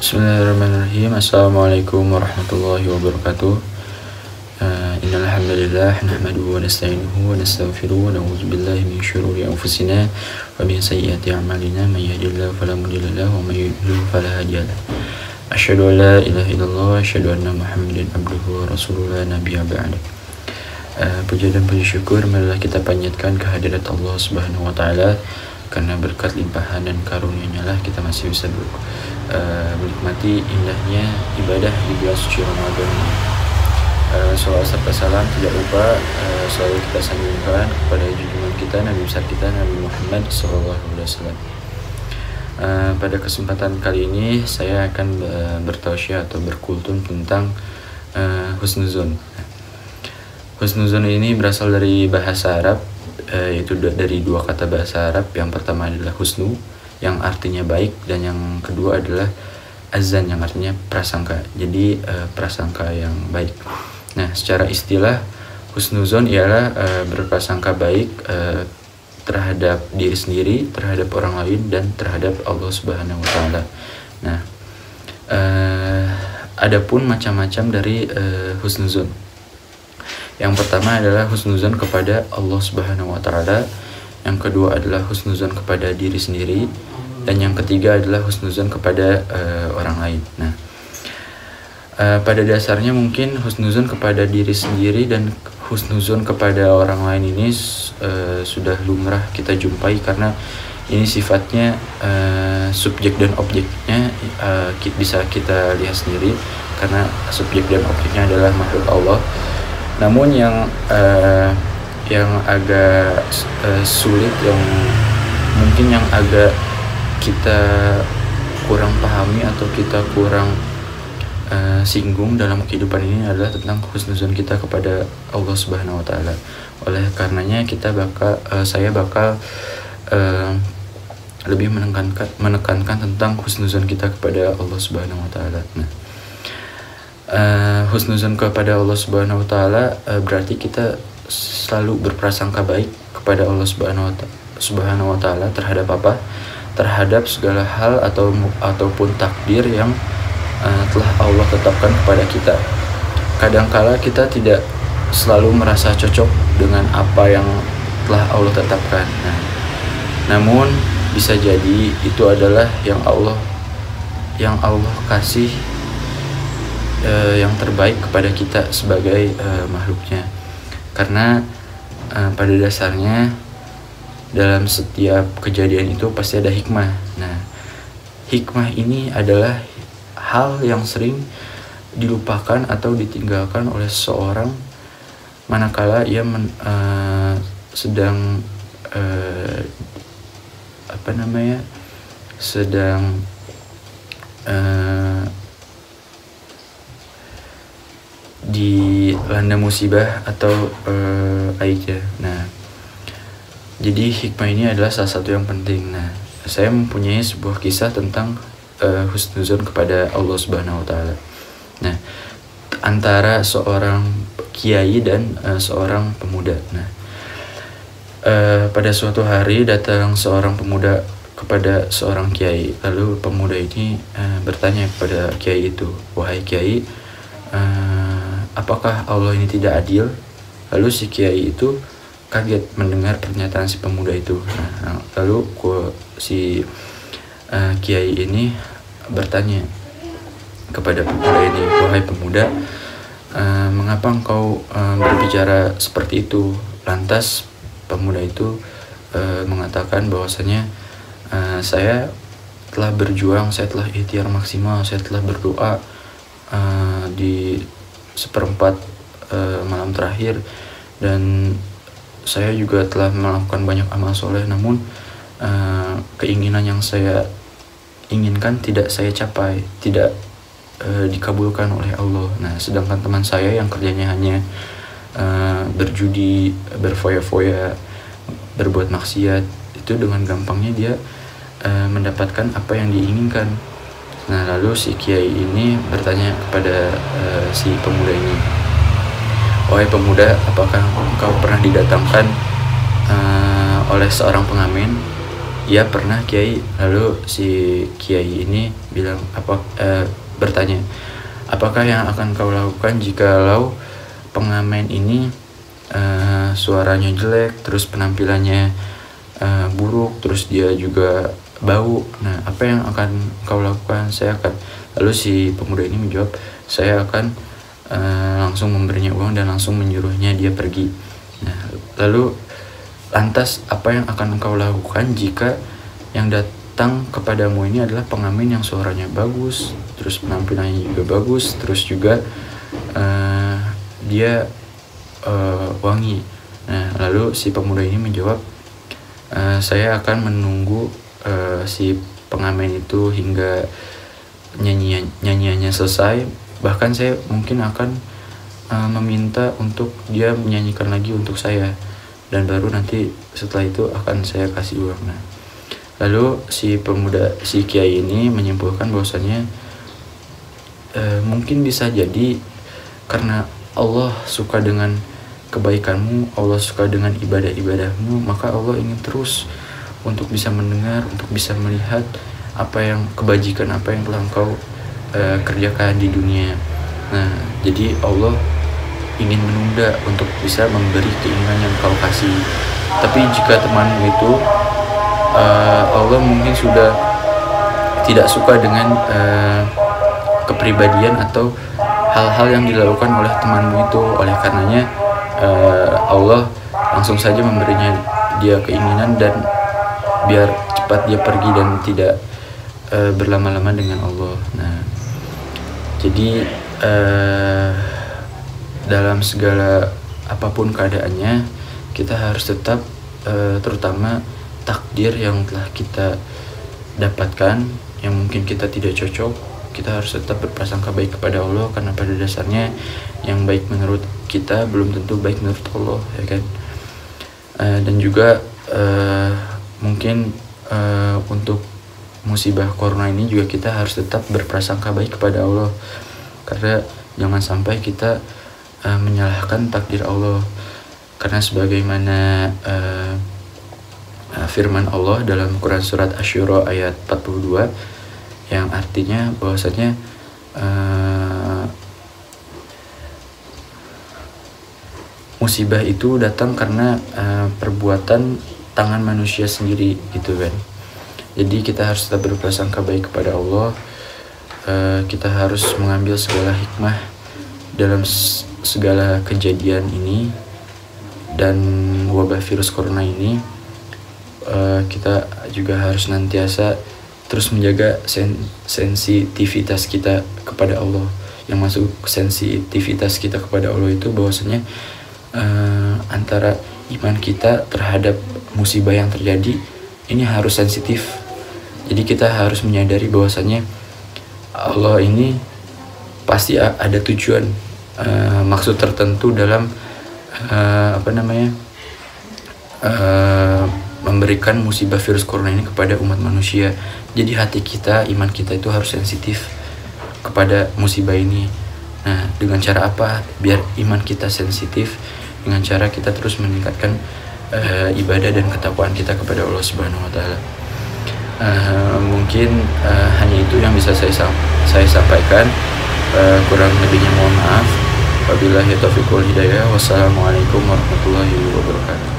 Bismillahirrahmanirrahim. Assalamualaikum warahmatullahi wabarakatuh. Innal hamdalillah nahmaduhu wa nasta'inuhu wa nastaghfiruhu wa na'udzu billahi min syururi anfusina wa min sayyiati a'malina may yahdihillahu fala mudilla lahu wa may yudlil fala hadiya lahu. Asyhadu an la ilaha illallah wa asyhadu anna Muhammadan abduhu wa rasuluhu la nabiyya ba'da. Puja dan puji syukur marilah kita panjatkan kehadirat Allah Subhanahu wa taala, karena berkat limpahan dan karunia-Nya lah kita masih bisa menikmati indahnya ibadah di bulan suci Ramadan. Salawat serta salam tidak lupa selalu kita sanjungkan kepada junjungan kita, Nabi besar kita, Nabi Muhammad SAW. Pada kesempatan kali ini saya akan bertausiah atau berkultum tentang husnuzon. Husnuzon ini berasal dari bahasa Arab, yaitu dari dua kata bahasa Arab. Yang pertama adalah husnu, yang artinya baik, dan yang kedua adalah azan, yang artinya prasangka. Jadi prasangka yang baik. Nah, secara istilah husnuzon ialah berprasangka baik terhadap diri sendiri, terhadap orang lain, dan terhadap Allah Subhanahu wa taala. Nah, adapun macam-macam dari husnuzon. Yang pertama adalah husnuzon kepada Allah Subhanahu wa taala, yang kedua adalah husnuzon kepada diri sendiri, dan yang ketiga adalah husnuzon kepada orang lain. Nah, pada dasarnya mungkin husnuzon kepada diri sendiri dan husnuzon kepada orang lain ini sudah lumrah kita jumpai, karena ini sifatnya subjek dan objeknya bisa kita lihat sendiri, karena subjek dan objeknya adalah makhluk Allah. Namun yang agak sulit, yang mungkin yang agak kita kurang pahami atau kita kurang singgung dalam kehidupan ini adalah tentang husnuzon kita kepada Allah Subhanahu wa taala. Oleh karenanya saya bakal lebih menekankan tentang husnuzon kita kepada Allah Subhanahu wa taala. Nah, husnuzon kepada Allah Subhanahu wa taala berarti kita selalu berprasangka baik kepada Allah Subhanahu wa taala terhadap apa? Terhadap segala hal ataupun takdir yang telah Allah tetapkan kepada kita. Kadangkala kita tidak selalu merasa cocok dengan apa yang telah Allah tetapkan. Nah, namun bisa jadi itu adalah yang Allah kasih yang terbaik kepada kita sebagai makhluknya. Karena pada dasarnya dalam setiap kejadian itu pasti ada hikmah. Nah, hikmah ini adalah hal yang sering dilupakan atau ditinggalkan oleh seseorang manakala ia sedang dilanda musibah atau aida. Nah, jadi hikmah ini adalah salah satu yang penting. Nah, saya mempunyai sebuah kisah tentang husnuzon kepada Allah Subhanahu wa taala. Nah, antara seorang kiai dan seorang pemuda. Nah, pada suatu hari datang seorang pemuda kepada seorang kiai. Lalu pemuda ini bertanya kepada kiai itu, "Wahai kiai, apakah Allah ini tidak adil?" Lalu si kiai itu kaget mendengar pernyataan si pemuda itu. Nah, lalu si kiai ini bertanya kepada pemuda ini, "Wahai pemuda, mengapa engkau berbicara seperti itu?" Lantas pemuda itu mengatakan bahwasanya saya telah berjuang, saya telah ikhtiar maksimal, saya telah berdoa di seperempat malam terakhir, dan saya juga telah melakukan banyak amal soleh, namun keinginan yang saya inginkan tidak saya capai, tidak dikabulkan oleh Allah. Nah, sedangkan teman saya yang kerjanya hanya berjudi, berfoya-foya, berbuat maksiat, itu dengan gampangnya dia mendapatkan apa yang diinginkan. Nah, lalu si kiai ini bertanya kepada si pemuda ini, "Wahai pemuda, apakah engkau pernah didatangkan oleh seorang pengamen iya pernah Kiai. Lalu si Kiai ini bilang bertanya, apakah yang akan kau lakukan jikalau pengamen ini suaranya jelek, terus penampilannya buruk, terus dia juga bau. Nah, apa yang akan kau lakukan? Lalu si pemuda ini menjawab, saya akan langsung memberinya uang dan langsung menyuruhnya dia pergi. Nah, lalu lantas apa yang akan kau lakukan jika yang datang kepadamu ini adalah pengamen yang suaranya bagus, terus penampilannya juga bagus, terus juga dia wangi. Nah, lalu si pemuda ini menjawab, saya akan menunggu si pengamen itu hingga nyanyiannya selesai. Bahkan saya mungkin akan meminta untuk dia menyanyikan lagi untuk saya, dan baru nanti setelah itu akan saya kasih uang. Nah, lalu si kiai ini menyimpulkan bahwasannya mungkin bisa jadi karena Allah suka dengan kebaikanmu, Allah suka dengan ibadah-ibadahmu, maka Allah ingin terus untuk bisa mendengar, untuk bisa melihat kebajikan apa yang telah engkau kerjakan di dunia. Nah, jadi Allah ingin menunda untuk bisa memberi keinginan yang kau kasih. Tapi jika temanmu itu Allah mungkin sudah tidak suka dengan kepribadian atau hal-hal yang dilakukan oleh temanmu itu, oleh karenanya Allah langsung saja memberinya dia keinginan dan biar cepat dia pergi dan tidak berlama-lama dengan Allah. Nah, jadi dalam segala apapun keadaannya kita harus tetap terutama takdir yang telah kita dapatkan yang mungkin kita tidak cocok, kita harus tetap berprasangka baik kepada Allah, karena pada dasarnya yang baik menurut kita belum tentu baik menurut Allah, ya kan. Dan juga mungkin untuk musibah corona ini juga kita harus tetap berprasangka baik kepada Allah, karena jangan sampai kita menyalahkan takdir Allah. Karena sebagaimana firman Allah dalam Quran surat Asy-Syura ayat 42 yang artinya bahwasanya musibah itu datang karena perbuatan tangan manusia sendiri, gitu kan. Jadi kita harus tetap berprasangka baik kepada Allah. Kita harus mengambil segala hikmah dalam segala kejadian ini dan wabah virus corona ini. Kita juga harus nantiasa terus menjaga sensitivitas kita kepada Allah. Yang masuk sensitivitas kita kepada Allah itu bahwasanya antara iman kita terhadap musibah yang terjadi ini harus sensitif. Jadi kita harus menyadari bahwasanya Allah ini pasti ada tujuan, maksud tertentu dalam memberikan musibah virus corona ini kepada umat manusia. Jadi hati kita, iman kita itu harus sensitif kepada musibah ini. Nah, dengan cara apa biar iman kita sensitif? Dengan cara kita terus meningkatkan ibadah dan ketakwaan kita kepada Allah Subhanahu wa taala. Mungkin hanya itu yang bisa saya sampaikan. Kurang lebihnya mohon maaf. Wabillahi taufiq wal hidayah. Wassalamualaikum warahmatullahi wabarakatuh.